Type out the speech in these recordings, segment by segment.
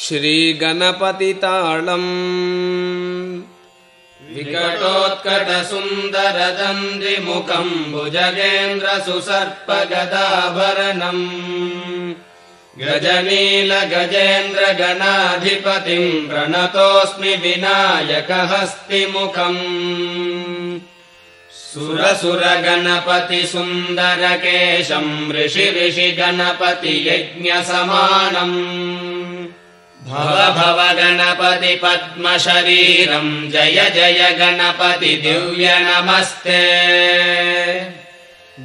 श्रीगणपतिताळम् विकटोत्कटसुन्दरदन्दिमुखम् भुजगेन्द्रसुसर्पगदाभरणम् गजनीलगजेन्द्रगणाधिपतिम् प्रणतोऽस्मि विनायकहस्तिमुखम् सुरसुरगणपतिसुन्दरकेशम् ऋषिगणपतियज्ञसमानम् भव भव गणपति पद्मशरीरम् जय जय गणपति दिव्य नमस्ते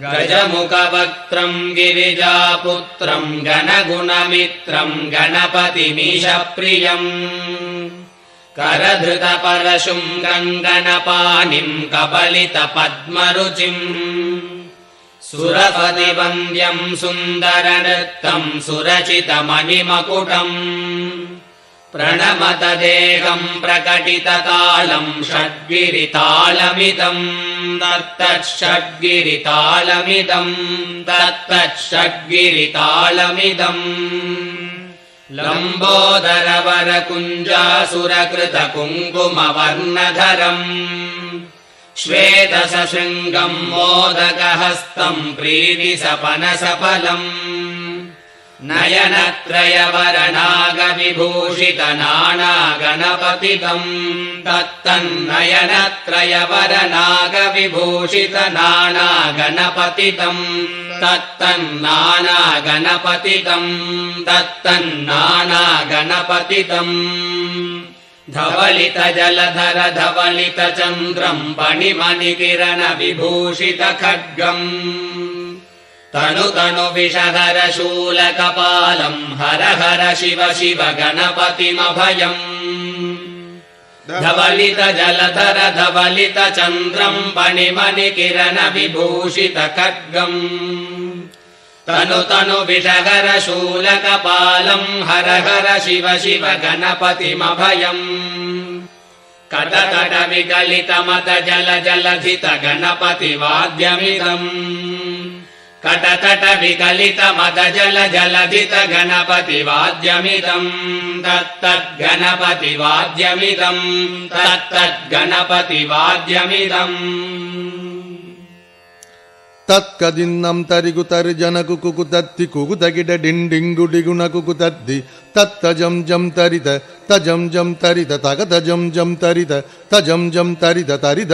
गजमुखवक्त्रम् गिरिजापुत्रम् गणगुणमित्रम् गणपतिमीशप्रियम् करधृतपरशुम् गङ्गणपाणिम् कबलितपद्मरुचिम् सुरपतिवन्द्यम् सुन्दरनृत्तम् सुरचितमणिमकुटम् प्रणमत देहम् प्रकटिततालम् षड्गिरितालमिदम् तत्तच्छड्गिरितालमिदम् लम्बोदरवरकुञ्जासुरकृतकुङ्कुमवर्णधरम् श्वेतसशृङ्गम् मोदकहस्तम् प्रीतिसपनसफलम् नयनत्रयवरनागविभूषितनानागणपतितम् तत्तन्नानागणपतितम् धवलितजलधर धवलितचन्द्रम् पणिमणिकिरण विभूषितखड्गम् तनु तनु विषधर शूलकपालम् हर हर शिव शिव गणपतिमभयम् धवलितजलधर धवलितचन्द्रम् पणिमणिकिरण विभूषितखड्गम् तनु तनु विषधर शूलकपालम् हर हर शिव शिव गणपतिमभयम् कटकट विकलितमत जल जलधित गणपतिवाद्यमिदम् कटकट विकलितमत जल जलधित गणपतिवाद्यमिदम् तत्तद्गणपतिवाद्यमिदम् तत्कदिन्नं तरिगुतर्जनकु कुकुतत्ति कुकुतगिड डिण्डिङ्गुडिगुणकुकु तद्धि तत्तजं जं तरित तजं जं तरित तगतजं जं तरित तजं जं तरित तरिद